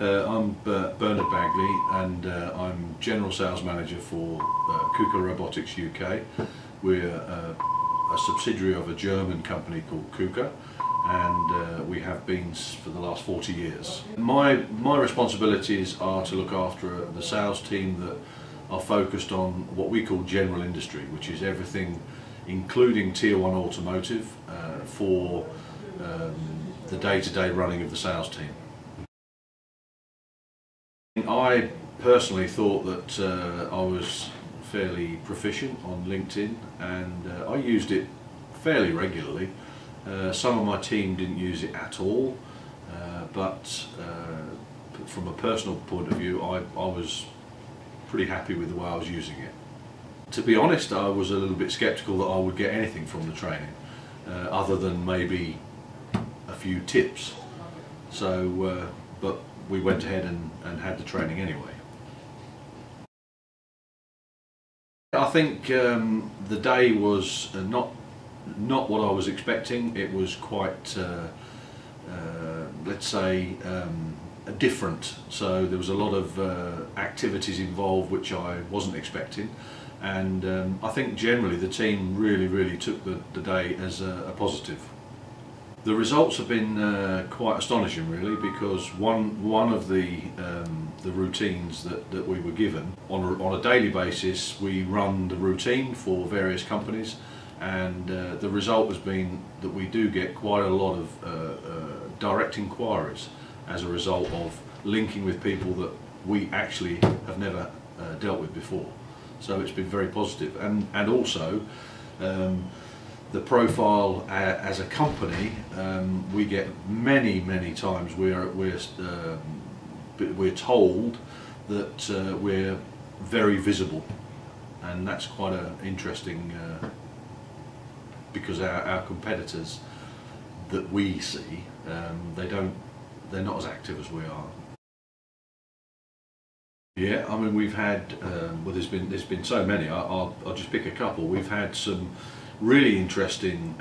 I'm Bernard Bagley, and I'm General Sales Manager for KUKA Robotics UK. We're a subsidiary of a German company called KUKA, and we have been for the last 40 years. My responsibilities are to look after the sales team that are focused on what we call general industry, which is everything including Tier 1 automotive for the day-to-day running of the sales team. I personally thought that I was fairly proficient on LinkedIn, and I used it fairly regularly. Some of my team didn't use it at all, but from a personal point of view, I was pretty happy with the way I was using it. To be honest, I was a little bit sceptical that I would get anything from the training, other than maybe a few tips. So, but we went ahead and had the training anyway. I think the day was not what I was expecting. It was quite, let's say, different. So there was a lot of activities involved which I wasn't expecting, and I think generally the team really took the day as a positive. The results have been quite astonishing, really, because one of the routines that we were given on a daily basis, we run the routine for various companies, and the result has been that we do get quite a lot of direct inquiries as a result of linking with people that we actually have never dealt with before. So it's been very positive, and also the profile as a company, we get many times we're told that we're very visible, and that's quite interesting because our competitors that we see, they're not as active as we are. Yeah, I mean, we've had well, there's been so many. I'll just pick a couple. We've had some really interesting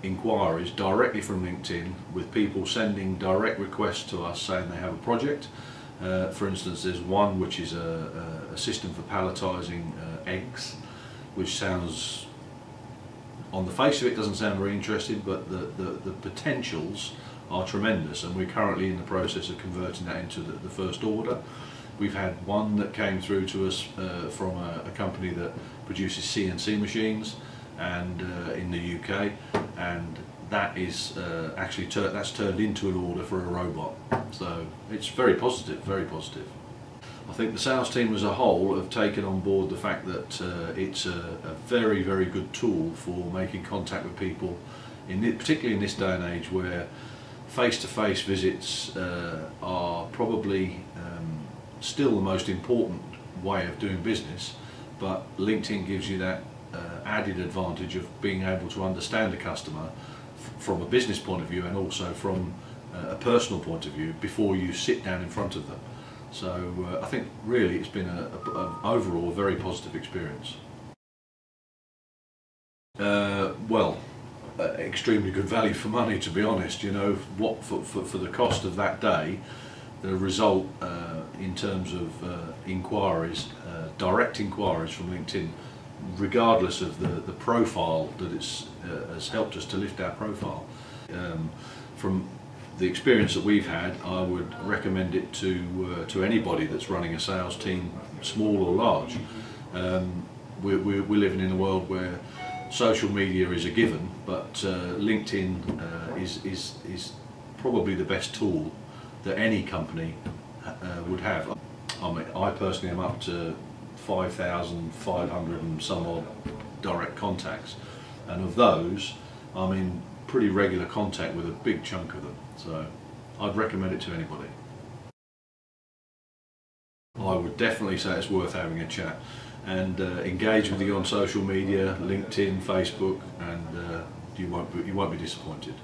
inquiries directly from LinkedIn, with people sending direct requests to us saying they have a project. For instance, there's one which is a system for palletizing eggs, which sounds, on the face of it, doesn't sound very interesting, but the potentials are tremendous, and we're currently in the process of converting that into the first order. We've had one that came through to us from a company that produces CNC machines, and in the UK, and that is actually that's turned into an order for a robot. So it's very positive, very positive. I think the sales team as a whole have taken on board the fact that it's a very good tool for making contact with people, particularly in this day and age where face-to-face visits are probably still the most important way of doing business, but LinkedIn gives you that added advantage of being able to understand a customer from a business point of view, and also from a personal point of view, before you sit down in front of them. So I think really it's been an overall very positive experience. Well, extremely good value for money, to be honest. You know, what for the cost of that day, the result in terms of inquiries, direct inquiries from LinkedIn, regardless of the profile that has helped us to lift our profile. From the experience that we've had, I would recommend it to anybody that's running a sales team, small or large. We're living in a world where social media is a given, but LinkedIn is probably the best tool that any company would have. I mean, I personally am up to 5,500 and some odd direct contacts, and of those I'm in pretty regular contact with a big chunk of them, so I'd recommend it to anybody. I would definitely say it's worth having a chat, and engage with you on social media, LinkedIn, Facebook, and you won't be disappointed.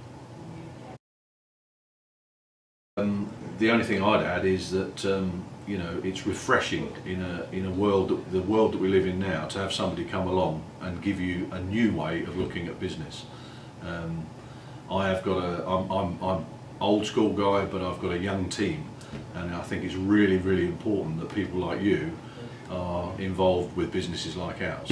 The only thing I'd add is that you know, it's refreshing in a world the world that we live in now, to have somebody come along and give you a new way of looking at business. I'm old school guy, but I've got a young team, and I think it's really, really important that people like you are involved with businesses like ours.